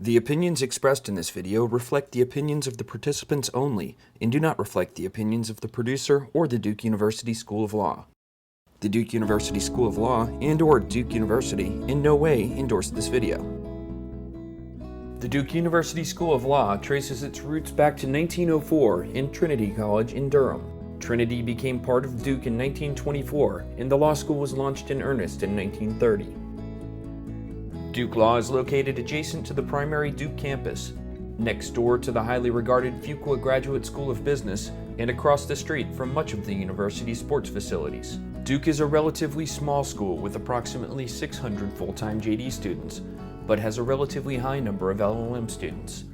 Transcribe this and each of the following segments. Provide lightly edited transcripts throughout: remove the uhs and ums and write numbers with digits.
The opinions expressed in this video reflect the opinions of the participants only and do not reflect the opinions of the producer or the Duke University School of Law. The Duke University School of Law and/or Duke University in no way endorse this video. The Duke University School of Law traces its roots back to 1904 in Trinity College in Durham. Trinity became part of Duke in 1924, and the law school was launched in earnest in 1930. Duke Law is located adjacent to the primary Duke campus, next door to the highly regarded Fuqua Graduate School of Business, and across the street from much of the university's sports facilities. Duke is a relatively small school with approximately 600 full-time JD students, but has a relatively high number of LLM students.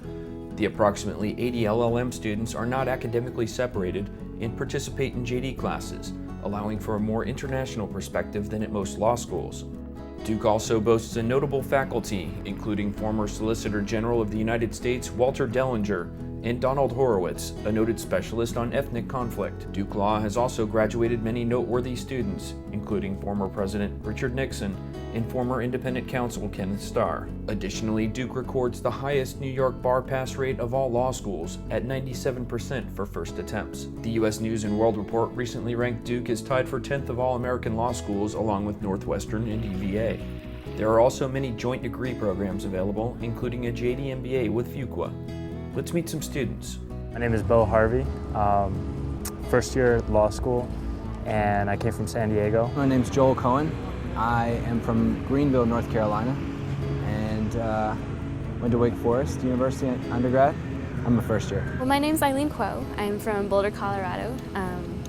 The approximately 80 LLM students are not academically separated and participate in JD classes, allowing for a more international perspective than at most law schools. Duke also boasts a notable faculty, including former Solicitor General of the United States Walter Dellinger and Donald Horowitz, a noted specialist on ethnic conflict. Duke Law has also graduated many noteworthy students, including former President Richard Nixon and former independent counsel Kenneth Starr. Additionally, Duke records the highest New York bar pass rate of all law schools at 97% for first attempts. The U.S. News & World Report recently ranked Duke as tied for 10th of all American law schools along with Northwestern and UVA. There are also many joint degree programs available, including a JD MBA with Fuqua. Let's meet some students. My name is Bo Harvey, first year law school, and I came from San Diego. My name's Joel Cohen. I am from Greenville, North Carolina, and went to Wake Forest University undergrad. I'm a first year. Well, my name's Eileen Kuo. I'm from Boulder, Colorado,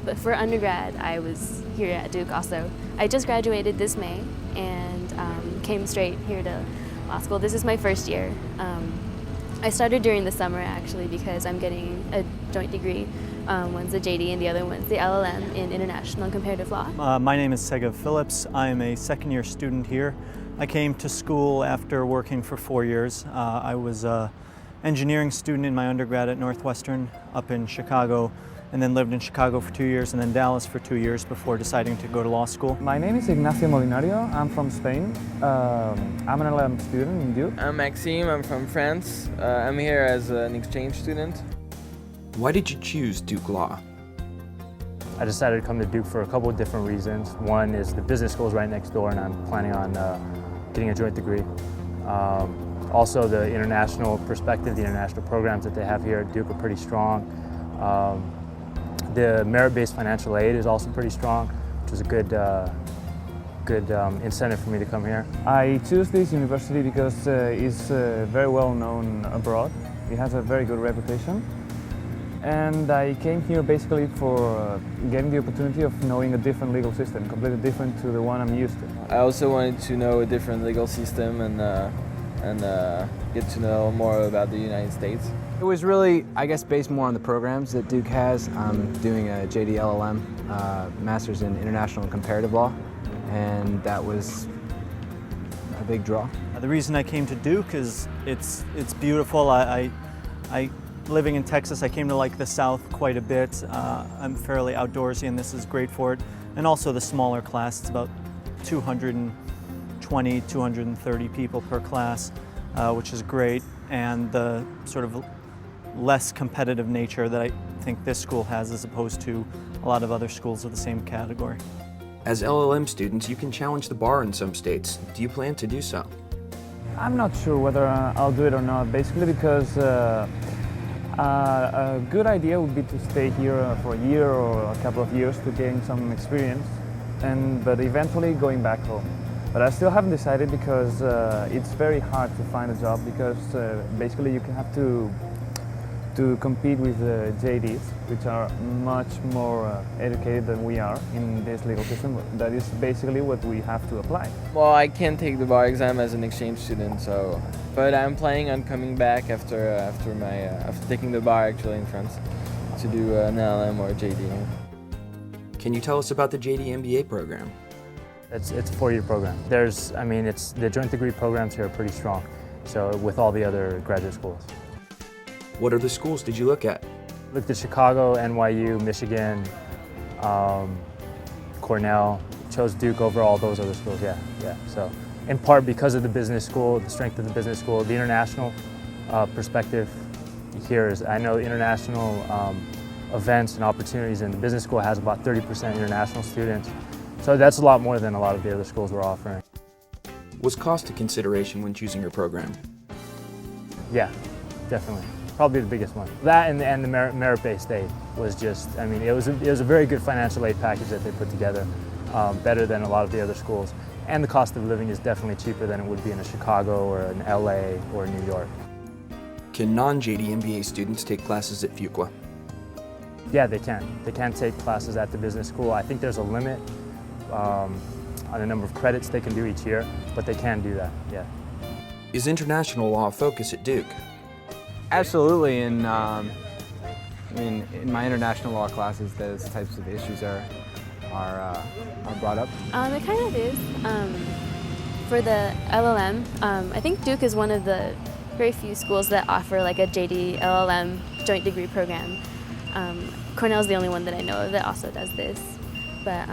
but for undergrad I was here at Duke also. I just graduated this May and came straight here to law school. This is my first year. I started during the summer actually because I'm getting a joint degree. One's a JD and the other one's the LLM in International and Comparative Law. My name is Segav Phillips. I'm a second year student here. I came to school after working for 4 years. I was an engineering student in my undergrad at Northwestern up in Chicago, and then lived in Chicago for 2 years and then Dallas for 2 years before deciding to go to law school. My name is Ignacio Molinario. I'm from Spain. I'm an LLM student in Duke. I'm Maxime. I'm from France. I'm here as an exchange student. Why did you choose Duke Law? I decided to come to Duke for a couple of different reasons. One is the business school is right next door and I'm planning on getting a joint degree. Also the international perspective, the international programs that they have here at Duke are pretty strong. The merit-based financial aid is also pretty strong, which is a good incentive for me to come here. I choose this university because it's very well known abroad. It has a very good reputation. And I came here basically for getting the opportunity of knowing a different legal system, completely different to the one I'm used to. I also wanted to know a different legal system and get to know more about the United States. It was really, I guess, based more on the programs that Duke has. I'm doing a JD LLM, Master's in International and Comparative Law, and that was a big draw. The reason I came to Duke is it's beautiful. Living in Texas, I came to like the South quite a bit. I'm fairly outdoorsy and this is great for it. And also the smaller class, it's about 220, 230 people per class, which is great. And the sort of less competitive nature that I think this school has as opposed to a lot of other schools of the same category. As LLM students, you can challenge the bar in some states. Do you plan to do so? I'm not sure whether I'll do it or not, basically because a good idea would be to stay here for a year or a couple of years to gain some experience, but eventually going back home. But I still haven't decided because it's very hard to find a job because basically you have to compete with JDs, which are much more educated than we are in this legal system. That is basically what we have to apply. Well, I can't take the bar exam as an exchange student, but I'm planning on coming back after taking the bar actually in France to do an LLM or a JD. Can you tell us about the JD MBA program? It's a 4-year program. The joint degree programs here are pretty strong, so with all the other graduate schools. What other schools did you look at? Looked at Chicago, NYU, Michigan, Cornell, chose Duke over all those other schools, yeah. So in part because of the business school, the strength of the business school, the international perspective here is, I know international events and opportunities, and the business school has about 30% international students. So that's a lot more than a lot of the other schools were offering. Was cost a consideration when choosing your program? Yeah, definitely. Probably the biggest one. That and the merit-based aid was just, I mean, it was a very good financial aid package that they put together, better than a lot of the other schools. And the cost of living is definitely cheaper than it would be in a Chicago or an LA or New York. Can non-JD MBA students take classes at Fuqua? Yeah, they can. They can take classes at the business school. I think there's a limit on the number of credits they can do each year, but they can do that, yeah. Is international law a focus at Duke? Absolutely, and I mean, in my international law classes, those types of issues are brought up. It kind of is. For the LLM, I think Duke is one of the very few schools that offer like a JD LLM joint degree program. Cornell's the only one that I know of that also does this. But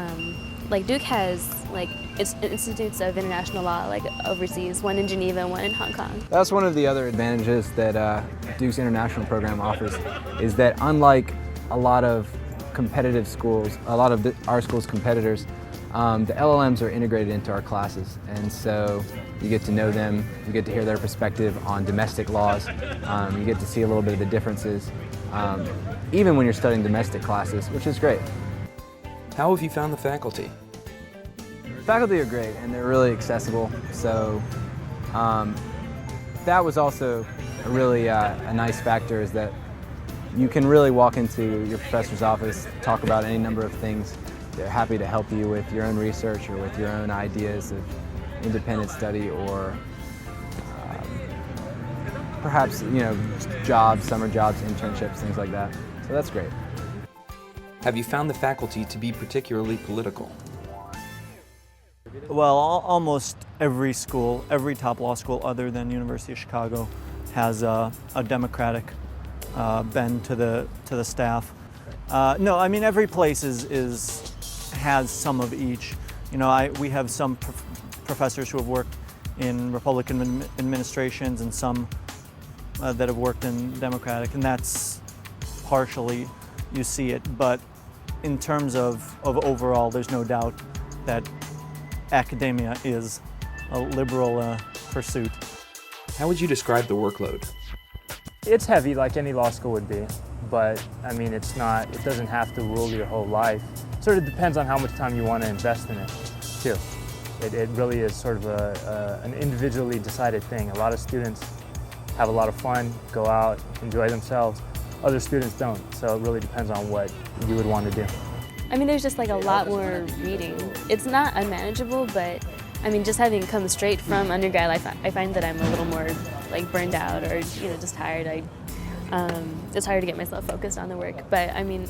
like Duke has like institutes of international law like overseas, one in Geneva, one in Hong Kong. That's one of the other advantages that Duke's international program offers, is that unlike a lot of competitive schools, a lot of our school's competitors, the LLMs are integrated into our classes, and so you get to know them, you get to hear their perspective on domestic laws, you get to see a little bit of the differences, even when you're studying domestic classes, which is great. How have you found the faculty? Faculty are great, and they're really accessible, so that was also a really a nice factor, is that you can really walk into your professor's office, talk about any number of things. They're happy to help you with your own research or with your own ideas of independent study, or perhaps, you know, jobs, summer jobs, internships, things like that. So that's great. Have you found the faculty to be particularly political? Well, almost every school, every top law school other than University of Chicago has a Democratic bend to the staff. No, I mean every place has some of each. You know, we have some professors who have worked in Republican administrations and some that have worked in Democratic, and that's partially you see it. But in terms of overall, there's no doubt that academia is a liberal pursuit. How would you describe the workload? It's heavy, like any law school would be, but I mean, it doesn't have to rule your whole life. It sort of depends on how much time you want to invest in it, too. It really is sort of an individually decided thing. A lot of students have a lot of fun, go out, enjoy themselves. Other students don't, so it really depends on what you would want to do. I mean, there's just like a lot more reading. It's not unmanageable, but I mean, just having come straight from undergrad, I find that I'm a little more like burned out, or you know, just tired. It's hard to get myself focused on the work, but I mean,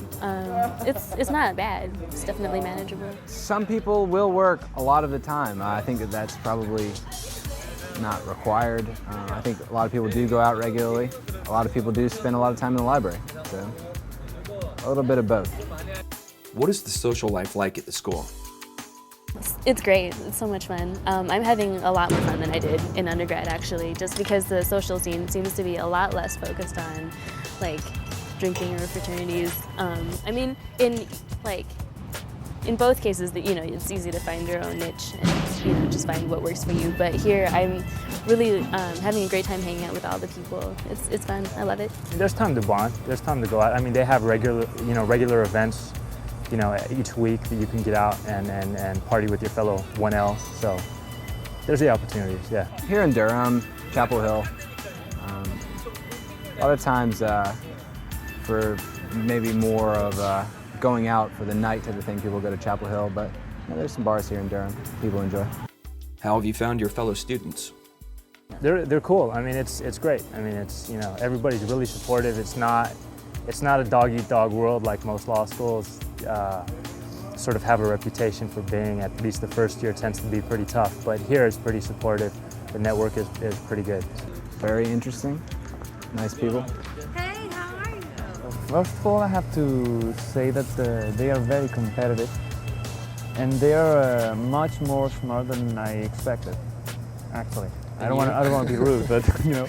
it's not bad. It's definitely manageable. Some people will work a lot of the time. I think that's probably not required. I think a lot of people do go out regularly. A lot of people do spend a lot of time in the library, so a little bit of both. What is the social life like at the school? It's great. It's so much fun. I'm having a lot more fun than I did in undergrad, actually, just because the social scene seems to be a lot less focused on like drinking or fraternities. I mean, in both cases, that, you know, it's easy to find your own niche and, you know, just find what works for you. But here, I'm really having a great time hanging out with all the people. It's fun. I love it. There's time to bond. There's time to go out. I mean, they have regular events, you know, each week that you can get out and party with your fellow 1Ls. So there's the opportunities, yeah. Here in Durham, Chapel Hill, a lot of times for maybe more of going out for the night type of thing, people go to Chapel Hill, but you know, there's some bars here in Durham people enjoy. How have you found your fellow students? They're cool. I mean, it's great. I mean, it's, you know, everybody's really supportive. It's not a dog-eat-dog world like most law schools sort of have a reputation for being. At least the first year tends to be pretty tough, but here it's pretty supportive. The network is pretty good. Very interesting, nice people. Hey, how are you? First of all, I have to say that they are very competitive, and they are much more smart than I expected. actually. I don't want to be rude, but you know.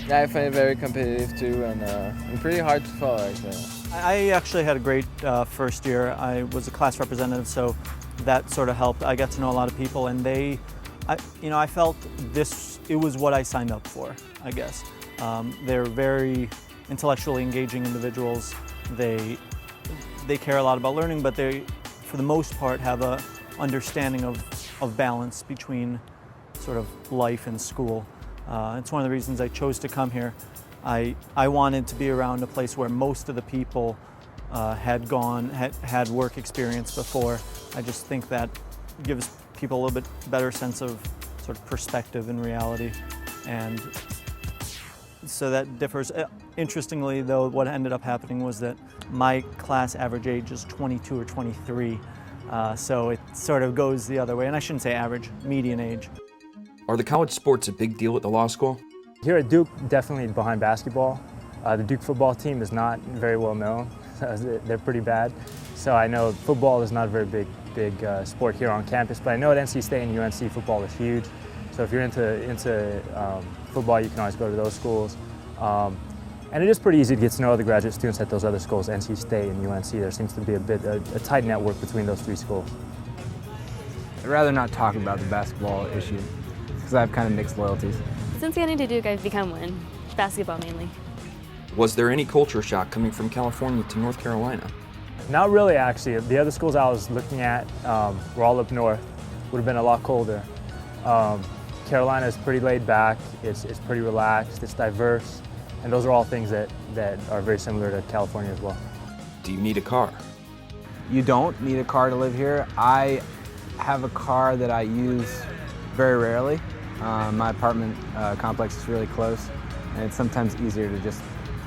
Yeah, I find it very competitive too, and pretty hard to follow actually. I actually had a great first year. I was a class representative, so that sort of helped. I got to know a lot of people, and I felt it was what I signed up for, I guess. They're very intellectually engaging individuals. They care a lot about learning, but they, for the most part, have a understanding of balance between sort of life and school. It's one of the reasons I chose to come here. I wanted to be around a place where most of the people had work experience before. I just think that gives people a little bit better sense of sort of perspective and reality, and so that differs. Interestingly, though, what ended up happening was that my class average age is 22 or 23, so it sort of goes the other way. And I shouldn't say average, median age. Are the college sports a big deal at the law school? Here at Duke, definitely behind basketball. The Duke football team is not very well known. They're pretty bad. So I know football is not a very big sport here on campus, but I know at NC State and UNC football is huge. So if you're into football, you can always go to those schools. And it is pretty easy to get to know the graduate students at those other schools, NC State and UNC. There seems to be a tight network between those three schools. I'd rather not talk about the basketball issue because I have kind of mixed loyalties. Since getting to Duke, I've become one. Basketball mainly. Was there any culture shock coming from California to North Carolina? Not really, actually. The other schools I was looking at were all up north. Would have been a lot colder. Carolina is pretty laid back. It's pretty relaxed. It's diverse, and those are all things that are very similar to California as well. Do you need a car? You don't need a car to live here. I have a car that I use very rarely. My apartment complex is really close, and it's sometimes easier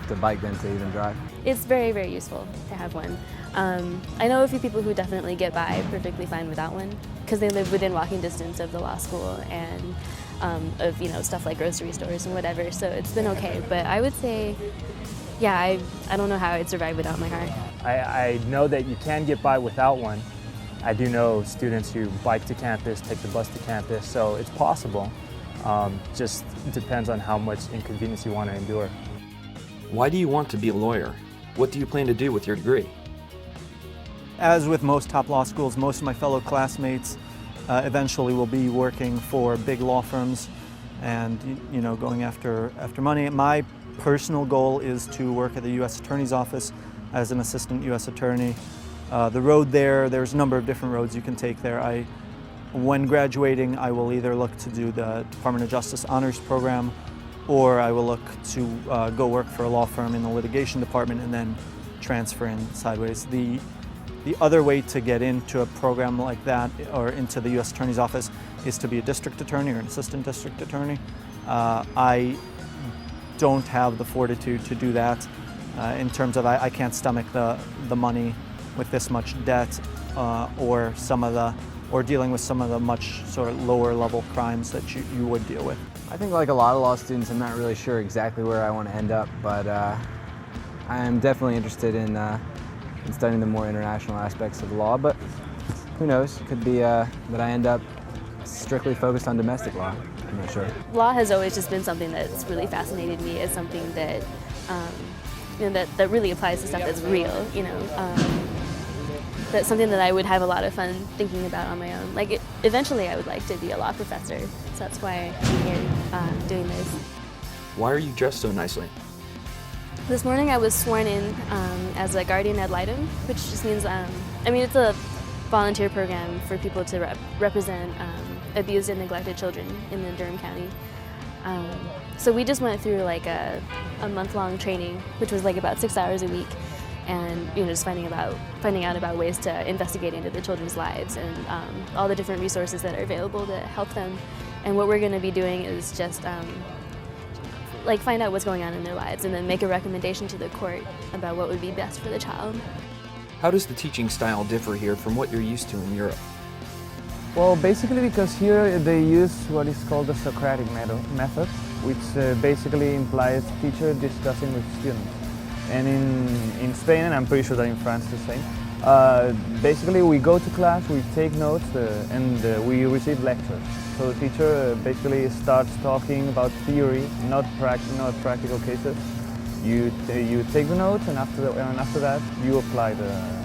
to bike than to even drive. It's very, very useful to have one. I know a few people who definitely get by perfectly fine without one because they live within walking distance of the law school and of stuff like grocery stores and whatever. So it's been okay. But I would say, yeah, I don't know how I'd survive without my car. I know that you can get by without one. I do know students who bike to campus, take the bus to campus, so it's possible. Just depends on how much inconvenience you want to endure. Why do you want to be a lawyer? What do you plan to do with your degree? As with most top law schools, most of my fellow classmates eventually will be working for big law firms and going after money. My personal goal is to work at the U.S. Attorney's Office as an assistant U.S. attorney. The road there's a number of different roads you can take there. When graduating, I will either look to do the Department of Justice Honors Program, or I will look to go work for a law firm in the litigation department and then transfer in sideways. The other way to get into a program like that or into the U.S. Attorney's Office is to be a district attorney or an assistant district attorney. I don't have the fortitude to do that in terms of I can't stomach the money with this much debt or dealing with some of the much sort of lower level crimes that you would deal with. I think like a lot of law students, I'm not really sure exactly where I want to end up, but I'm definitely interested in studying the more international aspects of law, but who knows, it could be that I end up strictly focused on domestic law. I'm not sure. Law has always just been something that's really fascinated me as something that that really applies to stuff that's real, That's something that I would have a lot of fun thinking about on my own. Eventually I would like to be a law professor, so that's why I'm here doing this. Why are you dressed so nicely? This morning I was sworn in as a guardian ad litem, which just means, it's a volunteer program for people to represent abused and neglected children in the Durham County. So we just went through a month-long training, which was about 6 hours a week, and just finding out about ways to investigate into the children's lives and all the different resources that are available to help them. And what we're going to be doing is just find out what's going on in their lives and then make a recommendation to the court about what would be best for the child. How does the teaching style differ here from what you're used to in Europe? Well, basically because here they use what is called the Socratic method, which basically implies teacher discussing with students. And in Spain, and I'm pretty sure that in France the same, basically we go to class, we take notes, and we receive lectures. So the teacher basically starts talking about theory, not practical cases. You take the notes, and after that you apply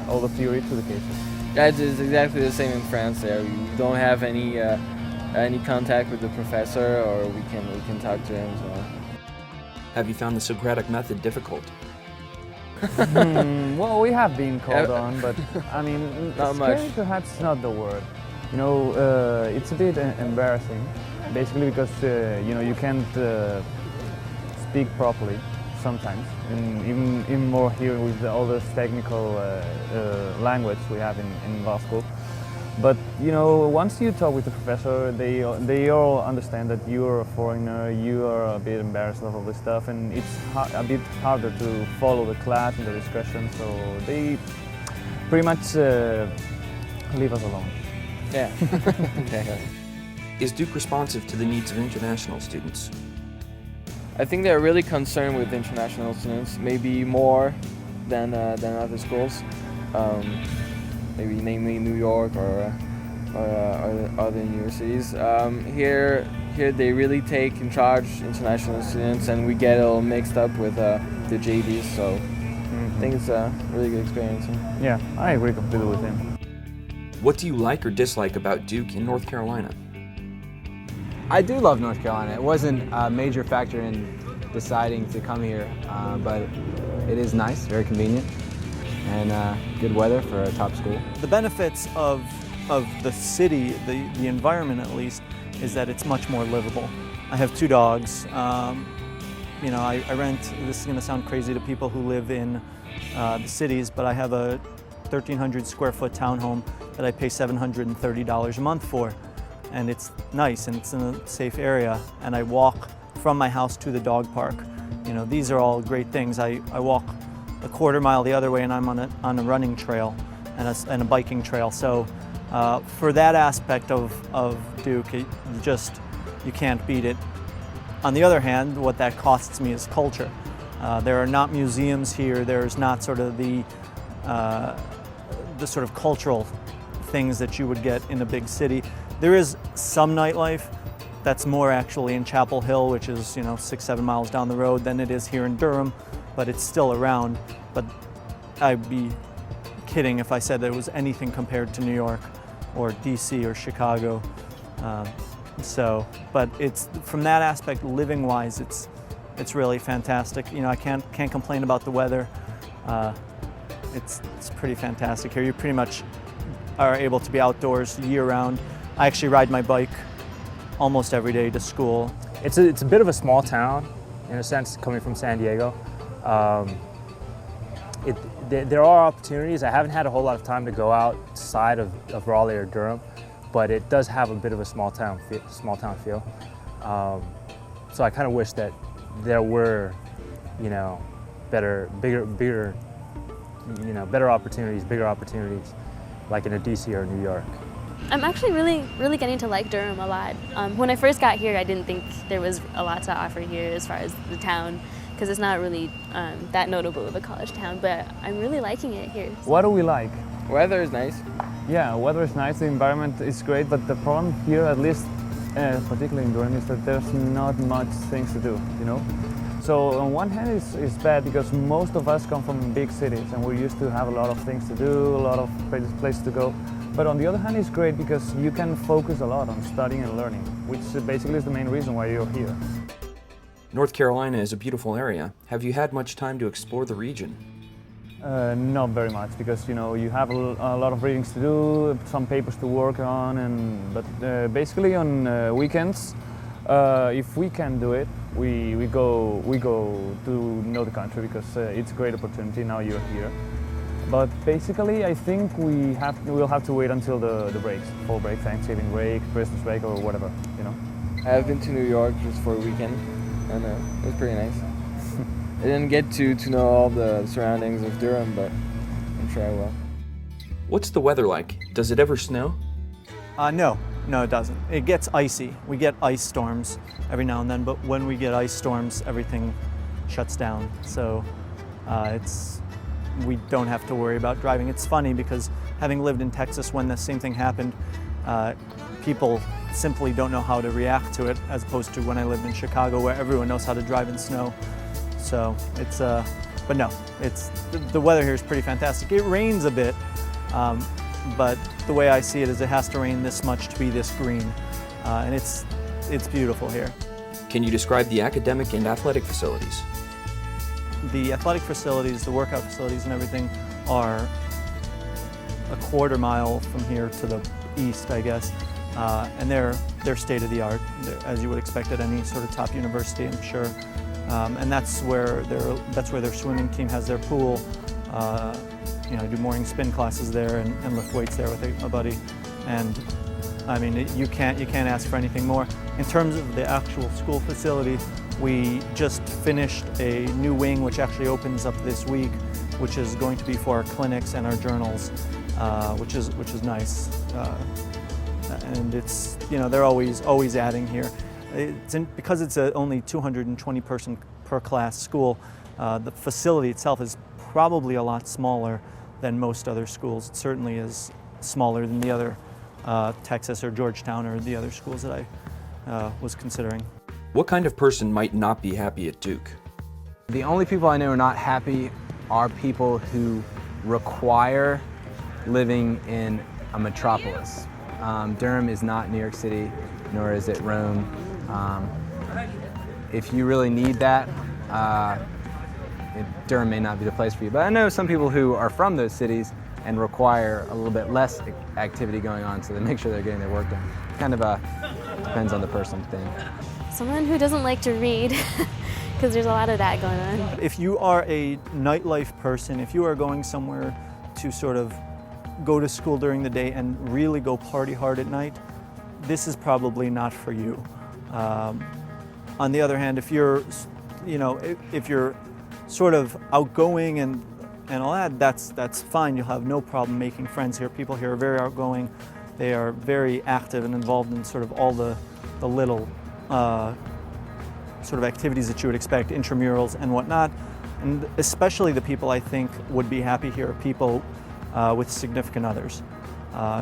all the theory to the cases. Yeah, it's exactly the same in France. There, we don't have any contact with the professor, or we can talk to him. So. Have you found the Socratic method difficult? Well, we have been called on, but I mean, Not scary much. perhaps not the word. You know, it's a bit embarrassing, basically because you can't speak properly sometimes, and even more here with all this technical language we have in law school. But once you talk with the professor, they all understand that you are a foreigner, you are a bit embarrassed of all this stuff, and it's a bit harder to follow the class and the discussion. So they pretty much leave us alone. Yeah. Okay. Is Duke responsive to the needs of international students? I think they're really concerned with international students, maybe more than other schools. Maybe namely New York or other universities. Here they really take in charge international students, and we get all mixed up with the JDs. So I think it's a really good experience. Yeah, I agree completely with him. What do you like or dislike about Duke in North Carolina? I do love North Carolina. It wasn't a major factor in deciding to come here, but it is nice, very convenient, and good weather for a top school. The benefits of the city, the environment at least, is that it's much more livable. I have 2 dogs. I rent, this is going to sound crazy to people who live in the cities, but I have a 1,300 square foot townhome that I pay $730 a month for. And it's nice, and it's in a safe area, and I walk from my house to the dog park. These are all great things. I walk a quarter mile the other way, and I'm on a running trail and a biking trail. So for that aspect of Duke, you can't beat it. On the other hand, what that costs me is culture. There are not museums here. There's not sort of the sort of cultural things that you would get in a big city. There is some nightlife that's more actually in Chapel Hill, which is 6-7 miles down the road, than it is here in Durham, but it's still around. But I'd be kidding if I said that it was anything compared to New York or DC or Chicago. But it's from that aspect, living-wise, it's really fantastic. I can't complain about the weather. It's pretty fantastic here. You pretty much are able to be outdoors year-round. I actually ride my bike almost every day to school. It's a bit of a small town, in a sense, coming from San Diego. There are opportunities. I haven't had a whole lot of time to go outside of Raleigh or Durham, but it does have a bit of a small town feel. So I kind of wish that there were, better opportunities, like in a DC or New York. I'm actually really getting to like Durham a lot. When I first got here, I didn't think there was a lot to offer here as far as the town, because it's not really that notable of a college town, but I'm really liking it here. What do we like? Weather is nice. Yeah, weather is nice, the environment is great, but the problem here, at least particularly in Durham, is that there's not much things to do, So on one hand it's bad because most of us come from big cities and we're used to have a lot of things to do, a lot of places to go. But on the other hand, it's great because you can focus a lot on studying and learning, which basically is the main reason why you're here. North Carolina is a beautiful area. Have you had much time to explore the region? Not very much, because you have a lot of readings to do, some papers to work on, but basically on weekends, if we can do it, we go to know the country because it's a great opportunity. Now you're here. But basically, I think we'll have to wait until the breaks, fall break, Thanksgiving break, Christmas break, or whatever, I've been to New York just for a weekend, and it was pretty nice. I didn't get to know all the surroundings of Durham, but I'm sure I will. What's the weather like? Does it ever snow? No, it doesn't. It gets icy. We get ice storms every now and then, but when we get ice storms, everything shuts down. So we don't have to worry about driving. It's funny because having lived in Texas when the same thing happened, people simply don't know how to react to it, as opposed to when I lived in Chicago, where everyone knows how to drive in snow. So it's, but no, the weather here is pretty fantastic. It rains a bit, but the way I see it is it has to rain this much to be this green, and it's beautiful here. Can you describe the academic and athletic facilities? The athletic facilities, the workout facilities and everything are a quarter mile from here to the east, I guess, and they're state of the art, as you would expect at any sort of top university, I'm sure. And that's where their swimming team has their pool. You know, I do morning spin classes there and lift weights there with a buddy. And I mean, you can't ask for anything more. In terms of the actual school facility, we just finished a new wing which actually opens up this week, which is going to be for our clinics and our journals, which is nice. And it's, you know, they're always adding here. Because it's a only 220 person per class school, the facility itself is probably a lot smaller than most other schools. It certainly is smaller than the other Texas or Georgetown or the other schools that I was considering. What kind of person might not be happy at Duke? The only people I know are not happy are people who require living in a metropolis. Durham is not New York City, nor is it Rome. If you really need that, Durham may not be the place for you. But I know some people who are from those cities and require a little bit less activity going on, so they make sure they're getting their work done. Kind of depends on the person thing. Someone who doesn't like to read, because there's a lot of that going on. If you are a nightlife person, if you are going somewhere to sort of go to school during the day and really go party hard at night, this is probably not for you. On the other hand, if you're, you know, if you're sort of outgoing and all that, that's fine. You'll have no problem making friends here. People here are very outgoing. They are very active and involved in sort of all the little sort of activities that you would expect, intramurals and whatnot. And especially the people I think would be happy here are people with significant others.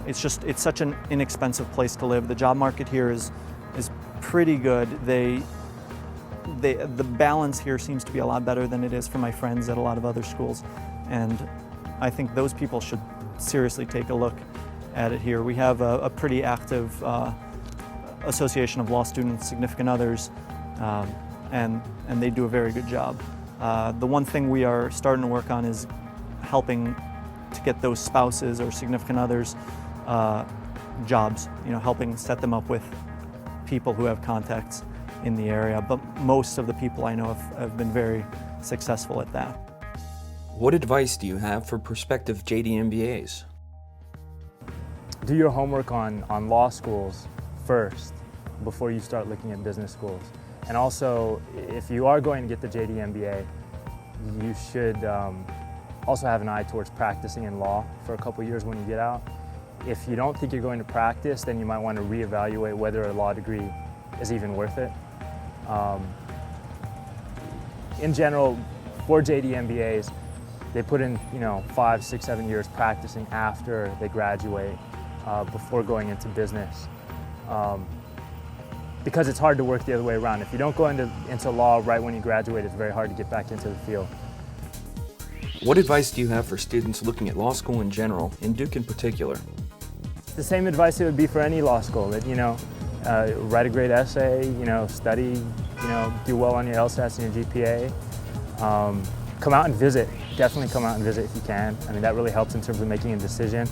It's such an inexpensive place to live. The job market here is pretty good. The balance here seems to be a lot better than it is for my friends at a lot of other schools. And I think those people should seriously take a look at it here. We have a pretty active Association of Law Students, Significant Others, and they do a very good job. The one thing we are starting to work on is helping to get those spouses or significant others jobs, you know, helping set them up with people who have contacts in the area. But most of the people I know have been very successful at that. What advice do you have for prospective JD MBAs? Do your homework on law schools first before you start looking at business schools. And also, if you are going to get the JD MBA, you should also have an eye towards practicing in law for a couple years when you get out. If you don't think you're going to practice, then you might want to reevaluate whether a law degree is even worth it. In general, for JD MBAs, they put in 5, 6, 7 years practicing after they graduate before going into business. Because it's hard to work the other way around. If you don't go into law right when you graduate, it's very hard to get back into the field. What advice do you have for students looking at law school in general, and Duke in particular? The same advice it would be for any law school. That write a great essay, study, do well on your LSATs and your GPA. Come out and visit. Definitely come out and visit if you can. I mean, that really helps in terms of making a decision.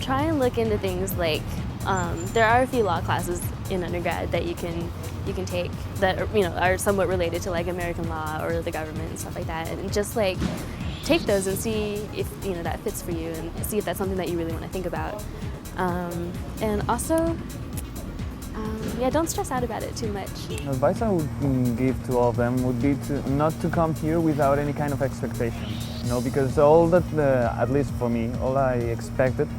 Try and look into things like there are a few law classes in undergrad that you can take that are somewhat related to like American law or the government and stuff like that, and just like take those and see if that fits for you, and see if that's something that you really want to think about. And also, don't stress out about it too much. The advice I would give to all of them would be not to come here without any kind of expectations. Because all that, at least for me, all I expected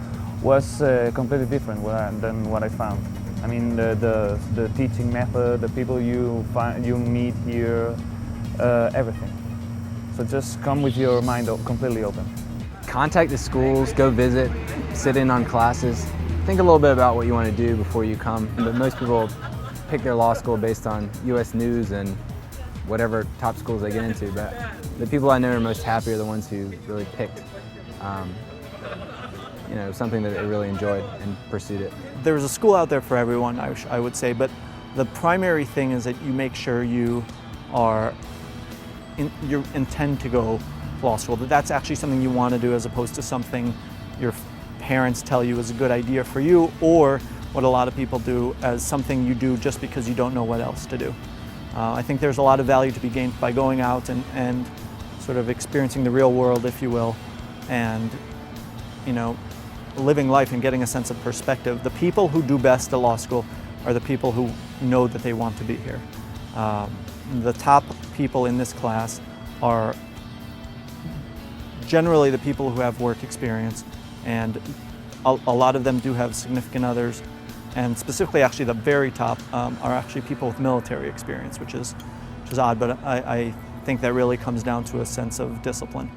was completely different than what I found. I mean, the teaching method, the people you meet here, everything. So just come with your mind completely open. Contact the schools, go visit, sit in on classes, think a little bit about what you want to do before you come. But most people pick their law school based on U.S. news and whatever top schools they get into. But the people I know are most happy are the ones who really picked, you know, something that they really enjoyed and pursued it. There's a school out there for everyone, I would say, but the primary thing is that you make sure you intend to go to law school, that that's actually something you want to do as opposed to something your parents tell you is a good idea for you, or what a lot of people do as something you do just because you don't know what else to do. I think there's a lot of value to be gained by going out and sort of experiencing the real world, if you will, and, you know, living life and getting a sense of perspective. The people who do best at law school are the people who know that they want to be here. The top people in this class are generally the people who have work experience, and a lot of them do have significant others, and specifically actually the very top are actually people with military experience, which is odd, but I think that really comes down to a sense of discipline.